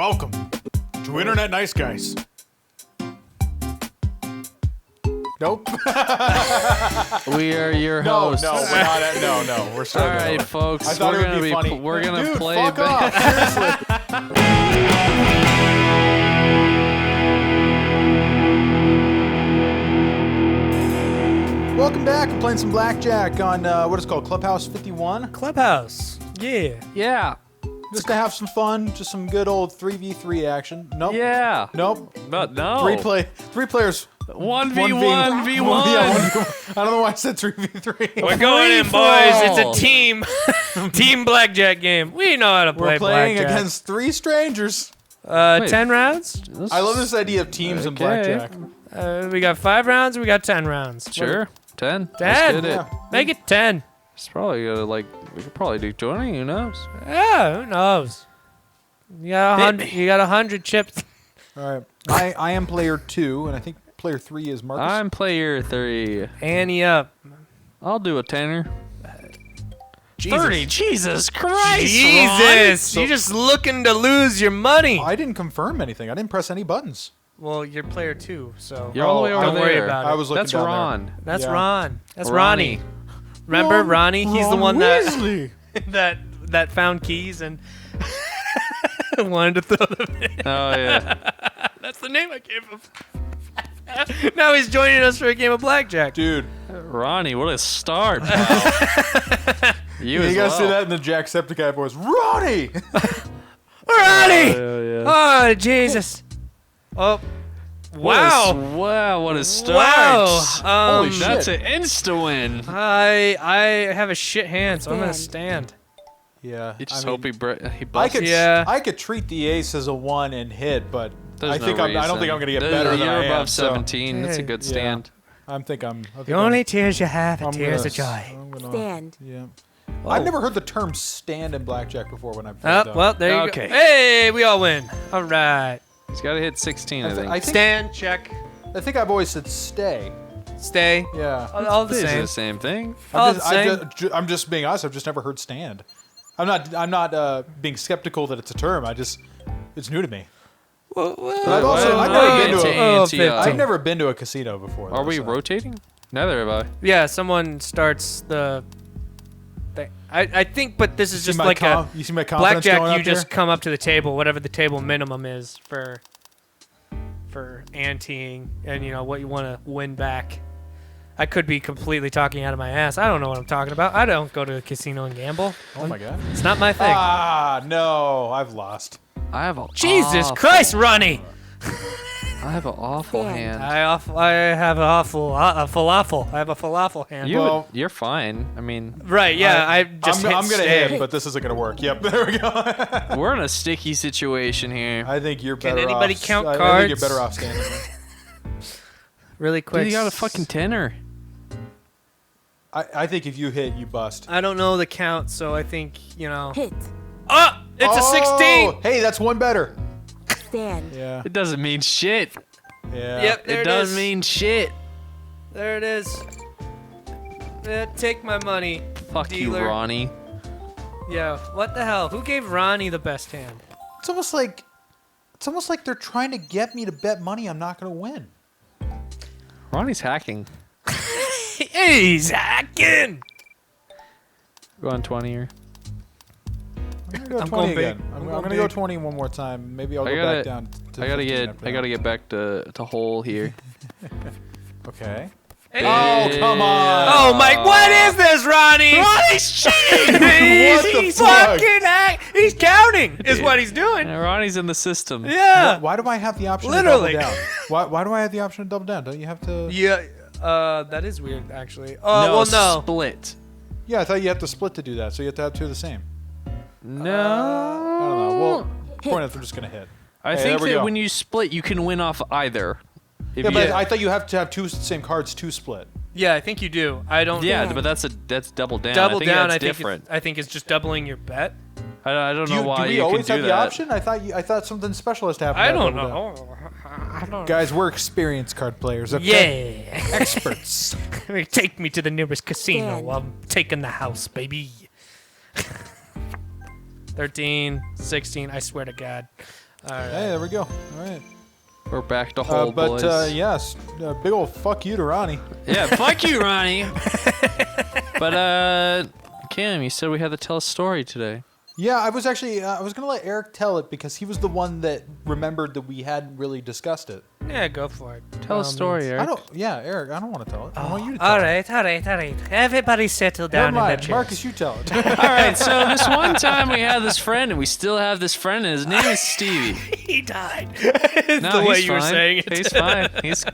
Welcome to Internet Nice Guys. Nope. We are your hosts. No, we're not. No, we're starting. All right, over. folks. I thought we're it would be funny. We're gonna Dude, play. Fuck off. Seriously. Welcome back. We're playing some Blackjack on what is it called Clubhouse 51. Clubhouse. Yeah. Yeah. Just to have some fun, just some good old 3v3 action. Nope. Yeah. Nope. But no. Three players. 1v1 v1. Yeah, 1v1. I don't know why I said 3v3. We're going in, boys. It's a team. Team Blackjack game. We know how to play We're playing Blackjack. against three strangers. 10 rounds? I love this idea of teams in Okay. Blackjack. We got 5 rounds. We got 10 rounds. Sure. 10. 10. Let's get it. Yeah. Make it 10. It's probably gonna we could probably do 20. Who knows? Yeah, who knows? You got 100 chips. All right. I am player 2, and I think player 3 is Marcus. I'm player 3. Ante up. I'll do a tenner. Jesus. 30. Jesus Christ. Jesus. Ron. You're just looking to lose your money. I didn't confirm anything. I didn't press any buttons. Well, you're player 2, so. You're all the way over don't there. worry about it. I was looking That's down Ron. That's Yeah. Ron. That's Ronnie. Ronnie. Remember Ronnie? He's the one Weasley. that found keys and wanted to throw them in. Oh yeah. That's the name I gave him. Now he's joining us for a game of blackjack. Dude, Ronnie, what a start. You you as gotta well. say that in the Jacksepticeye voice. Ronnie! Ronnie! Yeah. Oh, Jesus. Oh, wow. Wow, what a start. Wow. Holy shit. That's an insta-win. I have a shit hand, so I'm going to stand. Yeah. You just I hope mean, he busts. I could treat the ace as a 1 and hit, but There's I no don't think I'm reason. gonna get There's- better than You're I am. above so 17. That's a good Yeah. stand. I think The only tears you have are I'm tears gonna- of joy. I'm gonna- Stand. Yeah. Oh. I've never heard the term stand in blackjack before when I've Oh, well, there you Okay. go. Hey, we all win. All right. He's got to hit 16, I think. Stand, check, I think I've always said stay. stay. Yeah. All the This is same. the same thing. All the same. I'm just being honest. I've just never heard stand. I'm not being skeptical that it's a term. It's new to me. But I've also I've never been to a, Ante up. I've never been to a casino before. Are though, we so. rotating? Neither have I. Yeah, someone starts the thing. I think, but this is just like You see my confidence blackjack. going You up just here? come up to the table, whatever the table minimum is for anteing, and you know what you want to win back. I could be completely talking out of my ass. I don't know what I'm talking about. I don't go to a casino and gamble. Oh my god. It's not my thing. Ah no, I've lost. I have a Jesus awful, Christ, Ronnie! I have an awful Stand. hand. I have a falafel. I have a falafel hand. You're fine. I mean, Right? Yeah. I just I'm gonna stay. hit, but this isn't gonna work. Yep, there we go. we're in a sticky situation here. I think you're Can better anybody off. count I think cards? you're better off standing. Really quick. Dude, you got a fucking tenner. I think if you hit, you bust. I don't know the count, so I think you know. Hit. Oh, it's a 16. Hey, that's one better. Stand. Yeah. It doesn't mean shit. Yeah. Yep, there It it does is. mean shit. There it is. Take my money. Fuck dealer. you, Ronnie. Yeah. What the hell? Who gave Ronnie the best hand? It's almost like they're trying to get me to bet money I'm not gonna win. Ronnie's hacking. He's hacking. Go on 20 here. I'm gonna go I'm 20 going big. again. I'm I'm going gonna go big. 20 one more time. Maybe I'll I go gotta- back down to I gotta 15 get. after I gotta that. get back to whole here. Okay. Hey. Oh, come on. Oh my! What is this, Ronnie? Ronnie's cheating. What the he's fuck? fucking he's counting. Is what he's doing. Yeah, Ronnie's in the system. Yeah. Why do I have the option Literally. to double down? Why do I have the option to double down? Don't you have to? Yeah. That is weird, actually. Oh No, well, no. split. Yeah, I thought you have to split to do that. So you have to have two of the same. No. I don't know. Well, point is, we're just gonna hit. I Hey, think there we that go. when you split, you can win off either. If Yeah, you- but I thought you have to have two same cards to split. Yeah, I think you do. I don't. yeah, Yeah. but that's double down. Double I think down. That's I think different. I think it's just doubling your bet. I don't know why do we you always can have do the that. option? I thought something special has to happen. I to don't double down. know. I don't know. Guys, we're experienced card players. Okay? Yeah. Experts. Take me to the nearest casino. Stand. I'm taking the house, baby. 13, 16. I swear to God. All right. Hey, there we go. All right. We're back to whole boys. Yes, big old fuck you to Ronnie. Yeah, fuck you, Ronnie. But Cam, you said we had to tell a story today. Yeah, I was actually I was gonna let Eric tell it because he was the one that remembered that we hadn't really discussed it. Yeah, go for it. Tell a story, Eric. Eric, I don't want to tell it. I want you to tell All it. right. Everybody settle Never down in the mind, chairs. Marcus, you tell it. All right, so this one time we had this friend, and we still have this friend, and his name is Stevie. He died. No, the way he's you were fine. saying it. He's fine. He's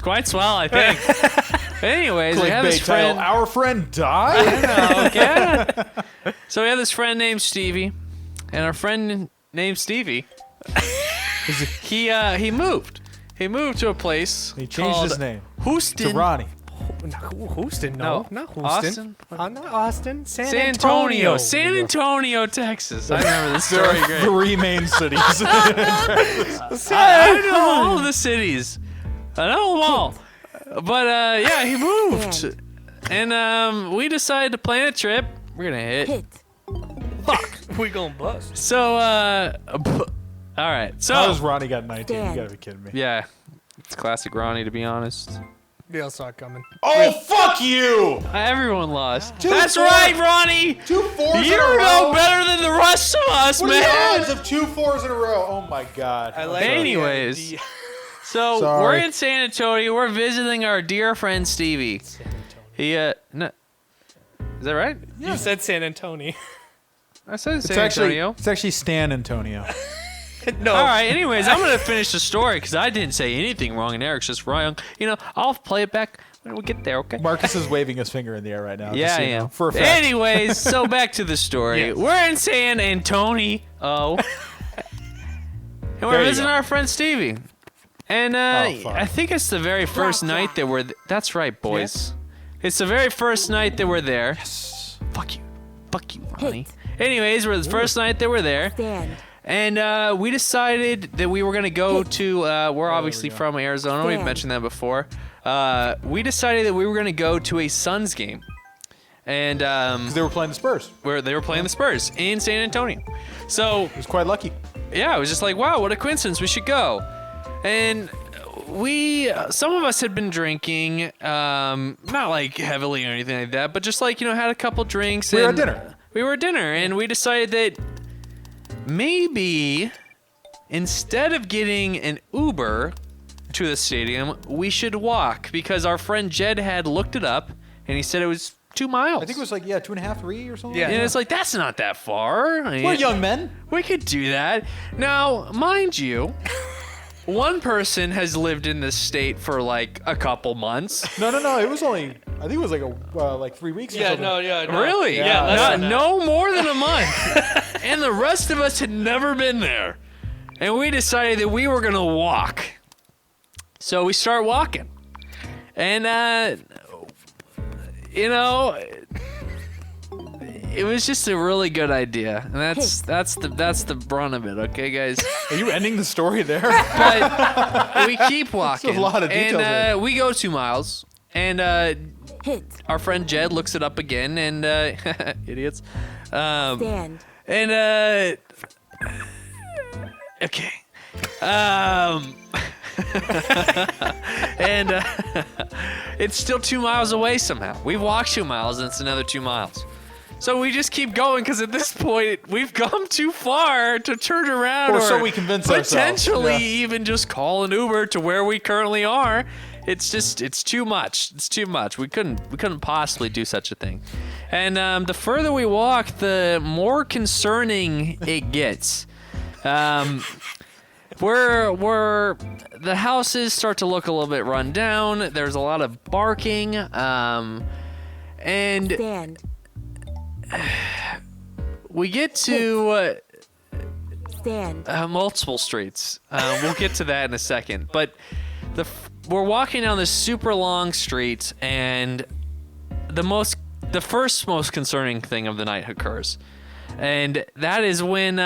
quite swell, I think. Anyways, we have this Clickbait title, friend. Our friend died? Okay. So we have this friend named Stevie, and our friend named Stevie, he moved. He moved to a place. He changed called his name Houston. to Ronnie. Houston, No, not Houston. Austin. Not Austin. San Antonio. Antonio. San Antonio, Texas. I remember this story great. 3 main cities. I know all of the cities. I know them all. But yeah, he moved, and we decided to plan a trip. We're gonna hit. We gonna bust. So all right. So How does Ronnie got 19? You gotta be kidding me. yeah, it's classic Ronnie, to be honest. They all saw it coming. Oh, fuck you! Everyone lost. Two That's fours- right, Ronnie. 2 4s You in a row. know better than the rest of us, What are the man. odds of 2 4s in a row? Oh my god. I like Anyways. the- So Sorry. we're in San Antonio. We're visiting our dear friend Stevie. He no, is that right? You said San Antonio. I said It's San Antonio. actually Stan Antonio. No. All right. Anyways, I'm gonna finish the story because I didn't say anything wrong, and Eric's just wrong. You know, I'll play it back when we get there. Okay. Marcus is waving his finger in the air right now. Yeah, just so I you know, am. for a fact. Anyways, so back to the story. Yes. We're in San Antonio, and we're There you visiting go. our friend Stevie. And fuck. I think it's the very first night that we're. That's right, boys. It's the very first night that we're there. Yes. Fuck you, Ronnie. Anyways, we're the first night that we're there. Stand. And we decided that we were going to go to, we're obviously go. from Arizona. We've Stand. mentioned that before. We decided that we were going to go to a Suns game. And 'Cause they were playing the Spurs. where they were playing the Spurs in San Antonio. So, It was quite lucky. yeah, it was just like, wow, what a coincidence. We should go. And some of us had been drinking, not like heavily or anything like that, but just like, had a couple drinks. We were at and dinner. We were at dinner, and we decided that maybe instead of getting an Uber to the stadium, we should walk because our friend Jed had looked it up, and he said it was 2 miles. I think it was like 2.5, 3 or something. Yeah. And it's like, that's not that far. We're young men. We could do that. Now, mind you, one person has lived in this state for like a couple months. No. It was only. I think it was like 3 weeks. Or Yeah, something. no, yeah, no. Really? Yeah, less Not, than that. no more than a month. And the rest of us had never been there. And we decided that we were going to walk. So we start walking. And, it was just a really good idea. And that's the brunt of it, okay, guys? Are you ending the story there? But we keep walking. a lot of details there. And we go 2 miles. And Hit. our friend Jed looks it up again, and idiots. Stand. And okay. And it's still 2 miles away somehow. We've walked 2 miles, and it's another 2 miles. So we just keep going because at this point we've come too far to turn around Or so we convince ourselves. potentially Yeah. even just call an Uber to where we currently are. It's too much. It's too much. We couldn't possibly do such a thing. And the further we walk, the more concerning it gets. Where the houses start to look a little bit run down. There's a lot of barking. And Stand. we get to Stand. multiple streets. We'll get to that in a second. But we're walking down this super long street, and the first most concerning thing of the night occurs, and that is when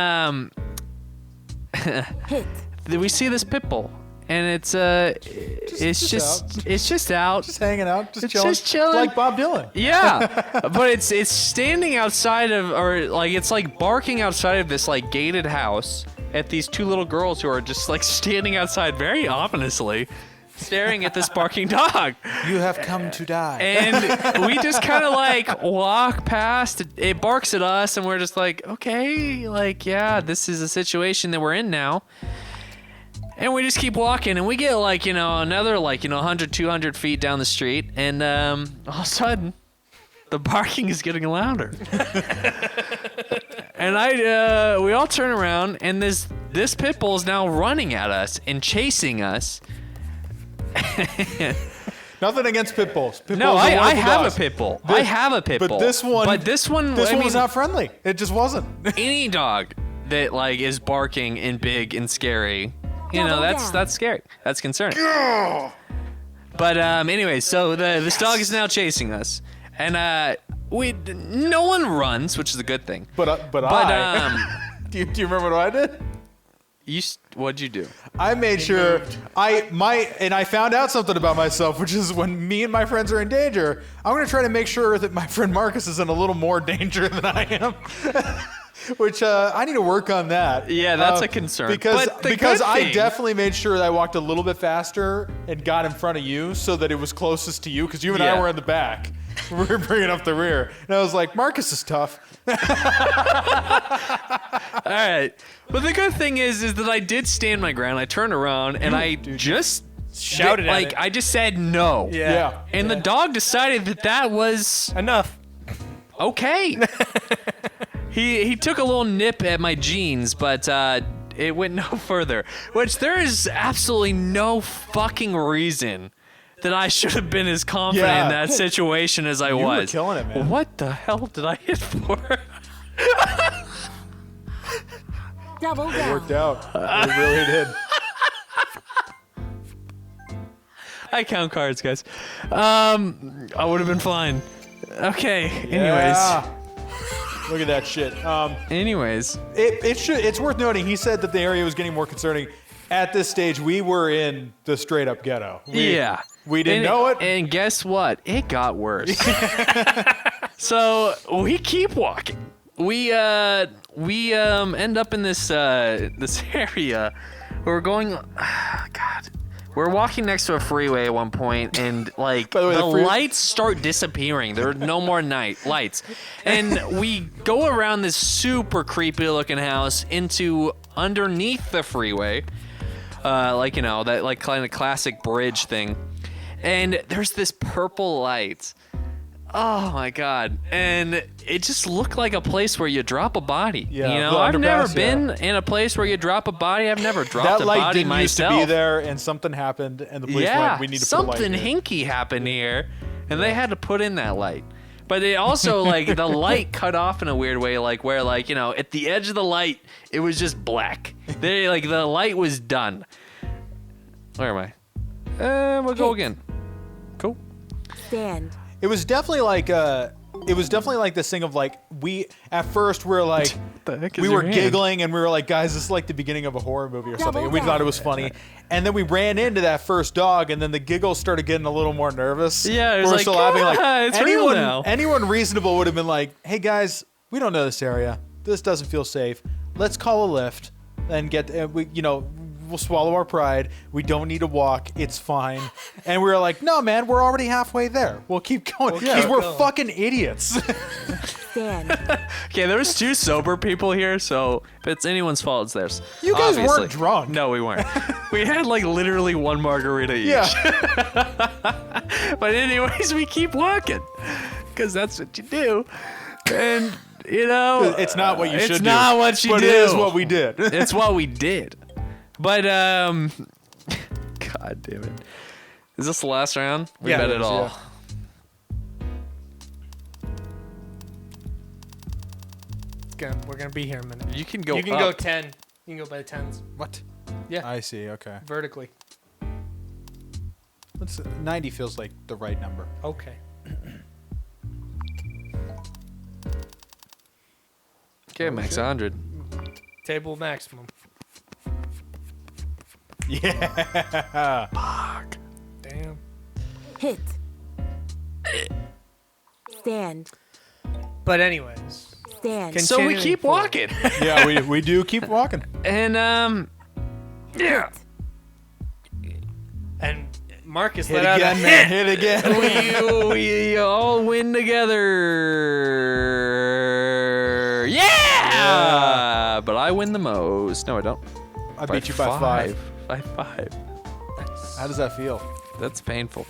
Hit. we see this pit bull, and it's just out. Just hanging out, just It's chilling. just chilling. Like Bob Dylan. Yeah, but it's standing outside of, or like it's like barking outside of this like gated house, at these two little girls who are just like standing outside very ominously, staring at this barking dog. You have come to die. And we just kind of like walk past. It barks at us, and we're just like, okay, like, yeah, this is a situation that we're in now. And we just keep walking, and we get like, another like, 100, 200 feet down the street, and all of a sudden, the barking is getting louder. And we all turn around, and this pit bull is now running at us and chasing us. Nothing against pit bulls. No, I have a pit bull. I have a pit bull. But this one was not friendly. It just wasn't. Any dog that like is barking and big and scary, that's scary. That's concerning. But anyway, so this dog is now chasing us, and no one runs, which is a good thing. But do you remember what I did? What'd you do? I made sure I found out something about myself, which is when me and my friends are in danger, I'm going to try to make sure that my friend Marcus is in a little more danger than I am. Which I need to work on that. Yeah, that's a concern. Because I definitely made sure that I walked a little bit faster and got in front of you so that it was closest to you, because you and I were in the back. We were bringing up the rear. And I was like, Marcus is tough. All right. But the good thing is that I did stand my ground. I turned around and I just shouted at it. I just said no. Yeah. And the dog decided that was enough. Okay. He took a little nip at my jeans, but it went no further. Which there is absolutely no fucking reason that I should have been as confident in that situation as I was. You were killing it, man. What the hell did I hit for? Double It down. worked out. It really did. I count cards, guys. I would have been fine. Okay. Anyways. Yeah. Look at that shit. Anyways. It's worth noting, he said that the area was getting more concerning. At this stage, we were in the straight up ghetto. We didn't know it. And guess what? It got worse. So we keep walking. We end up in this area. We're going. God. We're walking next to a freeway at one point, and like By the way, the the lights start disappearing. There are no more night lights, and we go around this super creepy looking house into underneath the freeway, that like kind of classic bridge thing, and there's this purple light. Oh my God. And it just looked like a place where you drop a body. Yeah, I've never underpass, been in a place where you drop a body. I've never dropped That a light body didn't myself. used to be there, and something happened, and the police went, we need to put a light something here. hinky happened here, and they had to put in that light. But it also, like, the light cut off in a weird way, like, where, like, at the edge of the light, it was just black. The light was done. Where am I? We'll go again. Cool. Stand. It was definitely like this thing of like, at first we're like, The heck is we your were hand? giggling and we were like, guys, this is like the beginning of a horror movie or something, and we Double thought it was funny. And then we ran into that first dog, and then the giggles started getting a little more nervous. Yeah, it was we're like, still laughing. Like it's real now. anyone reasonable would have been like, hey guys, we don't know this area. This doesn't feel safe. Let's call a lift and we'll swallow our pride. We don't need to walk. It's fine. And we were like, no, man, we're already halfway there. We'll keep going because we're fucking idiots. Stand. Okay, there was two sober people here, so if it's anyone's fault, it's theirs. You guys Obviously. weren't drunk. No, we weren't. We had like literally one margarita each. Yeah. But anyways, we keep walking because that's what you do. And It's not what you should do. It's not what you but do. It is what we did. It's what we did. But God damn it. Is this the last round? We bet it all. We're gonna be here a minute. You can go. You can go 10. You can go by the tens. What? Yeah. I see. Okay. Vertically. 90 feels like the right number. Okay. Okay, max 100. Table maximum. Yeah. Fuck. Damn. Hit. Stand. But anyways, Stand. So we Continuing keep forward. walking. Yeah, we do keep walking. And yeah. And Marcus Hit let out a again, man. hit. Hit again. we all win together. Yeah! But I win the most. No, I don't. I beat you by 5. By 5. How does that feel? That's painful.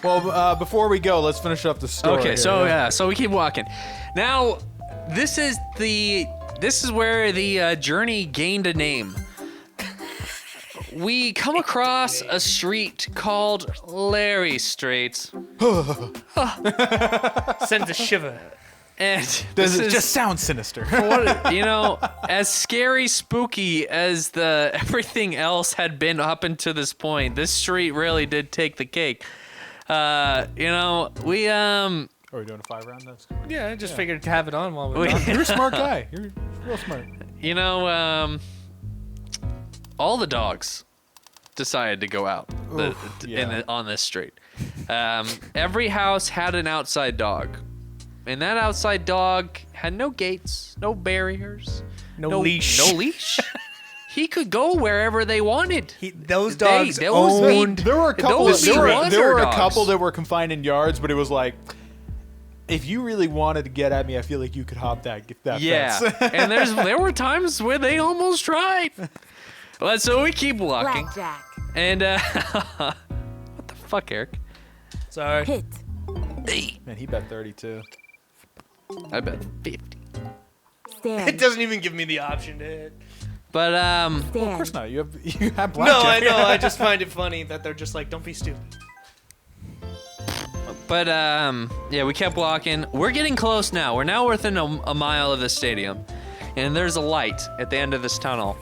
Well, before we go, let's finish up the story. Okay, here. so so we keep walking. Now, this is where the journey gained a name. We come across a street called Larry Street, Sends a shiver. and Does this it is just sound sinister? as scary, spooky as the everything else had been up until this point. This street really did take the cake. We Are we doing a 5 round? That's cool. Yeah, I just figured to have it on while we're We- done. You're a smart guy. You're real smart. All the dogs decided to go out yeah. on this street. Every house had an outside dog, and that outside dog had no gates, no barriers, No leash. no leash. He could go wherever they wanted. Those dogs those owned. There were a couple. Those There were other a dogs. couple that were confined in yards, but it was like, if you really wanted to get at me, I feel like you could hop that Yeah, fence. and there were times where they almost tried. Well, so we keep walking, Blackjack. and what the fuck, Eric? Sorry. Hit. Man, he bet 32. I bet 50. Stand. It doesn't even give me the option to hit. But Well, of Stand. course not. You have No, I blackjack. know. I just find it funny that they're just like, don't be stupid. yeah, we kept walking. We're getting close now. We're now within a mile of the stadium, and there's a light at the end of this tunnel.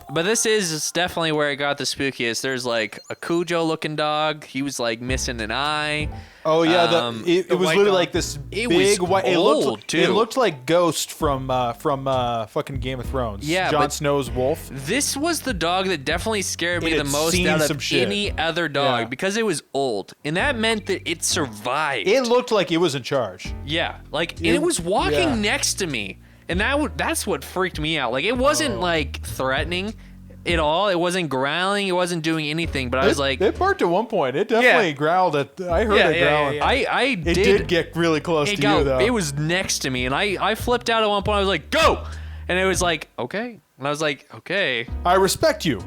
But this is definitely where it got the spookiest. There's like a Cujo-looking dog. He was like missing an eye. Oh yeah, it the was white literally dog. like this It big was white. old, It too. looked like Ghost from fucking Game of Thrones. Yeah, Jon but- Snow's wolf. This was the dog that definitely scared me It the had most seen out some of shit. any other dog Yeah. because it was old, and that meant that it survived. It looked like it was in charge. Yeah, like and it was walking yeah. next to me, and that's what freaked me out. Like it wasn't like threatening at all. It wasn't growling. It wasn't doing anything. But I was like, it barked at one point. It definitely Yeah. growled at. I heard Yeah, it yeah, growling. yeah, I It did get really close to you though. It was next to me, and I flipped out at one point. I was like, go, and it was like, okay, and I was like, okay, I respect you.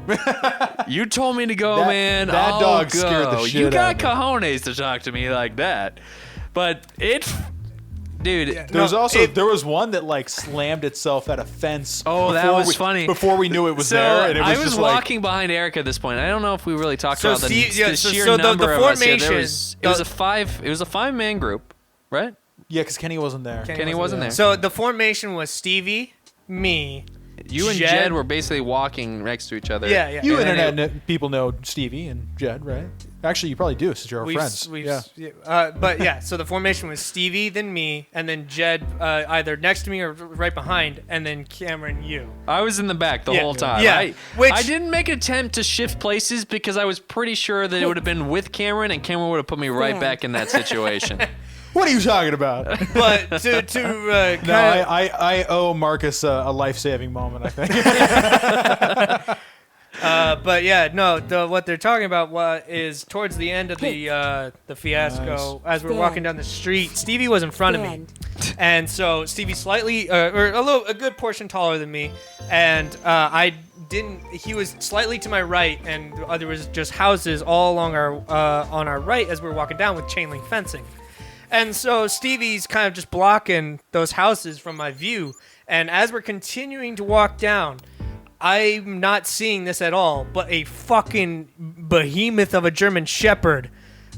you told me to go, That- man. that I'll dog go. scared the shit You out got of me. cojones to talk to me like that, but dude. There was No, also it- there was one that like slammed itself at a fence. Oh, that before was we- funny. Before we knew it was So there, and it was I was just like, walking behind Eric at this point. I don't know if we really talked So about the, Steve- yeah, the so- sheer so the number of us here. formation- It was a 5-man group, right? yeah, because Kenny wasn't there. Kenny wasn't there. So the formation was Stevie, me. You and Jed were basically walking next to each other. Yeah, yeah. You And then internet people know Stevie and Jed, right? Actually, you probably do since you're our friends. Yeah. But yeah, so the formation was Stevie, then me, and then Jed either next to me or right behind, and then Cameron, you. I was in the back the Yeah. whole time. Yeah. Which- I didn't make an attempt to shift places because I was pretty sure that it would have been with Cameron, and Cameron would have put me right Stand. back in that situation. What are you talking about? But to No, kind I owe Marcus a life-saving moment, I think. but yeah, no. What they're talking about is towards the end of the fiasco, as we're Stand. walking down the street. Stevie was in front of me, Stand. and so Stevie slightly, or a good portion taller than me, and I didn't. He was slightly to my right, and there was just houses all along our on our right as we were walking down with chain link fencing. And so Stevie's kind of just blocking those houses from my view. And as we're continuing to walk down, I'm not seeing this at all, but a fucking behemoth of a German Shepherd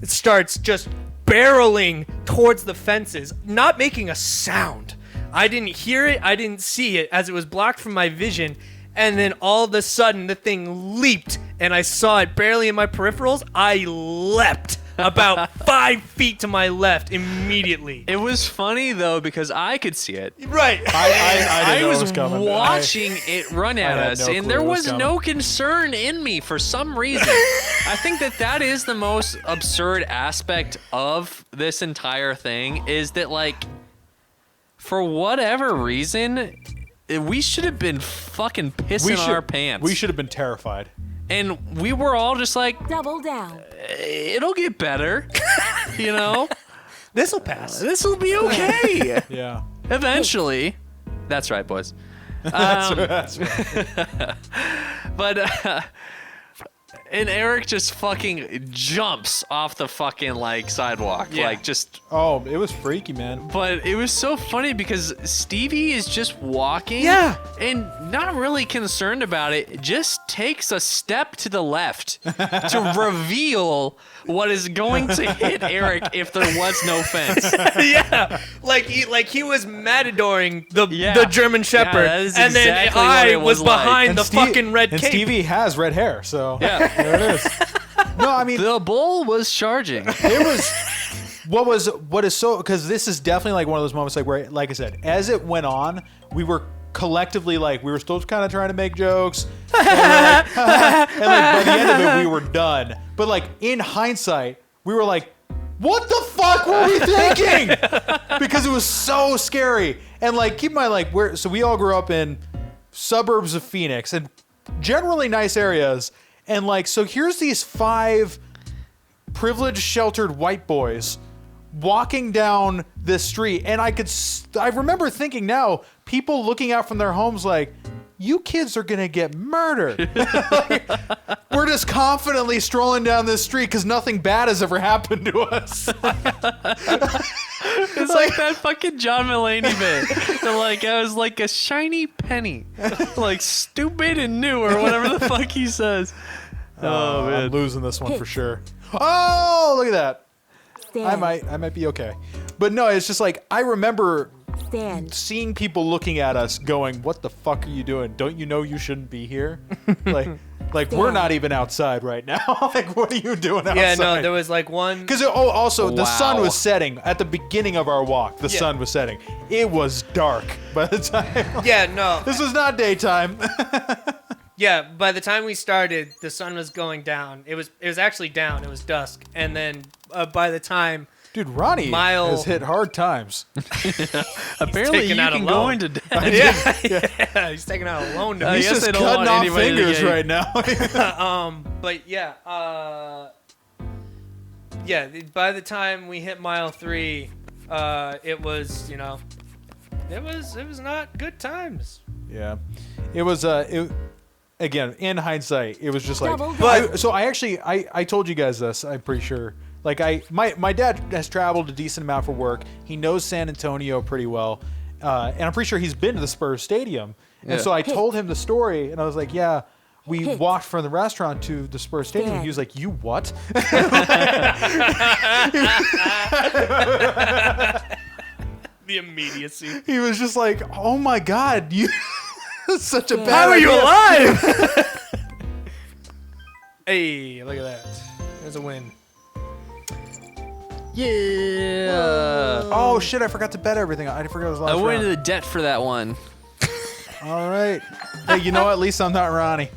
starts just barreling towards the fences, not making a sound. I didn't hear it, I didn't see it, as it was blocked from my vision. And then all of a sudden, the thing leaped, and I saw it barely in my peripherals. I leapt about 5 feet to my left immediately. It was funny though because I could see it. Right. I didn't know it was was coming. watching it run at had us, no and clue there it was was coming. no concern in me for some reason. I think that is the most absurd aspect of this entire thing is that like for whatever reason, we should have been fucking pissing our pants. We should have been terrified. And we were all just like, Double down. it'll get better, you know? This'll pass. This will be okay. Yeah. Eventually. That's right, boys. That's right. But, and Eric just fucking jumps off the fucking, like, sidewalk. Yeah. Like, just... Oh, it was freaky, man. But it was so funny because Stevie is just walking. Yeah. And not really concerned about it. Just takes a step to the left to reveal what is going to hit Eric if there was no fence. Yeah, like he was matadoring the Yeah. German Shepherd, that is and then exactly what I it was was like. behind And the fucking red and cape. Stevie has red hair, so Yeah. there it is. No, I mean, The bull was charging. it was what is so, because this is definitely like one of those moments like where, like I said, as it went on, we were collectively like, we were still kind of trying to make jokes, and, like, and like by the end of it we were done. But like in hindsight, we were like, what the fuck were we thinking? Because it was so scary. And like, keep in mind, like, so we all grew up in suburbs of Phoenix and generally nice areas, and like, so here's these 5 privileged sheltered white boys walking down this street, and I remember thinking now, people looking out from their homes like, you kids are gonna get murdered. Like, we're just confidently strolling down this street because nothing bad has ever happened to us. It's like that fucking John Mulaney bit. They're like, I was like a shiny penny. Like stupid and new or whatever the fuck he says. Oh, man. I'm losing this one for sure. Oh, look at that. Stand. I might be okay. But no, it's just like, I remember Stand. seeing people looking at us going, what the fuck are you doing? Don't you know you shouldn't be here? like we're not even outside right now. Like, what are you doing outside? Yeah, no, there was like one. Because, also, the sun Wow. was setting. At the beginning of our walk, the sun was setting. It was dark by the time. Yeah, no. This was not daytime. Yeah, by the time we started, the sun was going down. It was actually down. It was dusk, and then by the time. Dude, Ronnie Mile- has hit hard times. Apparently taking you out a can loan. go into debt. Yeah, he's taking out a loan to me. He's guess just they don't cutting want off anybody to fingers get- right now. But yeah, yeah. By the time we hit mile 3, it was it was not good times. Yeah, it was. Again, in hindsight, it was just like. Double But- I told you guys this. I'm pretty sure. Like my dad has traveled a decent amount for work. He knows San Antonio pretty well, and I'm pretty sure he's been to the Spurs Stadium. And so I told him the story, and I was like, "Yeah, we Hit. walked from the restaurant to the Spurs Stadium." Stand. He was like, "You what?" The immediacy. He was just like, "Oh my god, you." Such a How bad How are you idea. alive? Hey, look at that. There's a win. Yeah. Oh shit! I forgot to bet everything. I forgot it was last I went round. into the debt for that one. All right. Hey, you know what? At least I'm not Ronnie.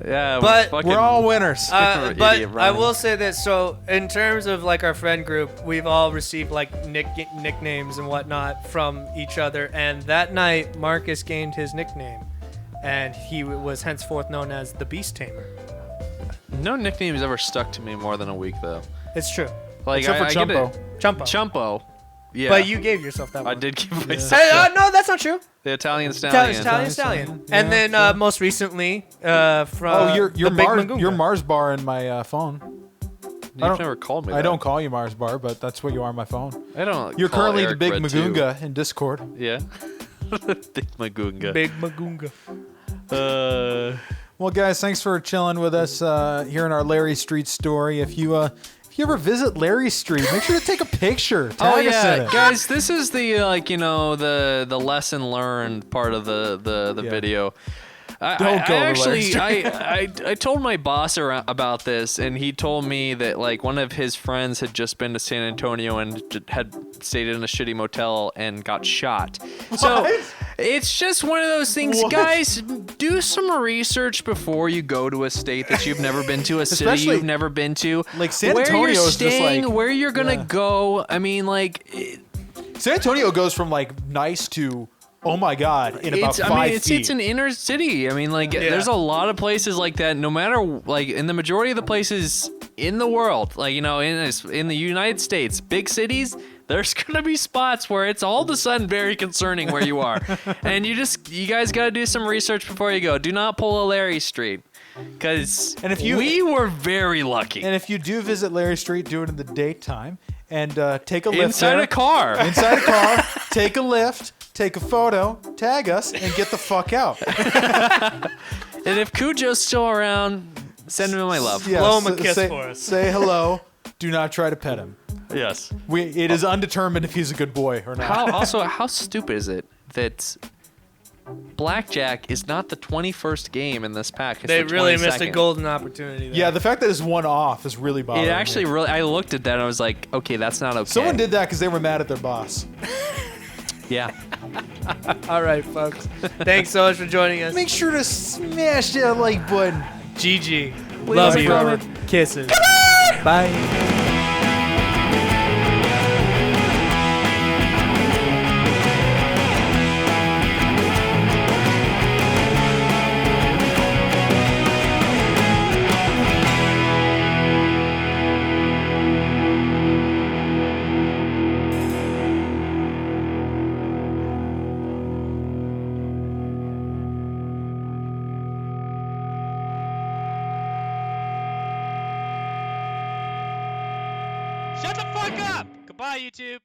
Yeah, But We're all winners. But Idiot I Ronnie. will say this. So in terms of like our friend group, we've all received like nicknames and whatnot from each other. And that night, Marcus gained his nickname, and he was henceforth known as the Beast Tamer. No nickname's ever stuck to me more than a week though. It's true. Like Except for I get Chumpo. it. Chumpo. Chumpo. Yeah. But you gave yourself that one. I did give myself Hey, no, that's not true. the Italian stallion. Italian Stallion. Yeah, And then most recently, from You're the Big Mars. Magunga. You're Mars Bar in my phone. You've never called me that. I don't call you Mars Bar, but that's what you are on my phone. I don't. You're call currently Eric the Big Red too. Magunga in Discord. Yeah. Big Magunga. Big Magunga. Well, guys, thanks for chilling with us here in our Larry Street story. If you ever visit Larry Street, make sure to take a picture. Oh Tag us in yeah, it. guys, this is the the lesson learned part of the Yeah. video. Don't go to Larry I told my boss about this, and he told me that like one of his friends had just been to San Antonio and had stayed in a shitty motel and got shot. So it's just one of those things, What? guys. Do some research before you go to a state that you've never been to, a city Especially- you've never been to, Like, San where Antonio you're is just staying, like- where you're gonna yeah. go. I mean, like. San Antonio goes from like nice to oh my god in about 5 feet. It's an inner city. I mean, like, there's a lot of places like that. No matter, like, in the majority of the places in the world, like, you know, in the United States, big cities, there's gonna be spots where it's all of a sudden very concerning where you are, and you guys gotta do some research before you go. Do not pull a Larry Street, because we were very lucky. And if you do visit Larry Street, do it in the daytime and take a lift Inside there. a car. Inside a car, take a lift. Take a photo, tag us, and get the fuck out. And if Cujo's still around, send him my love. Yeah, Blow him a kiss for us. Say hello. Do not try to pet him. Yes. It is undetermined if he's a good boy or not. How stupid is it that Blackjack is not the 21st game in this pack? It's They the really missed a 22nd. golden opportunity there. Yeah, the fact that it's one off is really bothering It actually me. really. I looked at that and I was like, okay, that's not okay. Someone did that because they were mad at their boss. Yeah. All right, folks. Thanks so much for joining us. Make sure to smash that like button. GG. Leave Love us a you. comment. Kisses. Bye. Shut the fuck up! Goodbye, YouTube.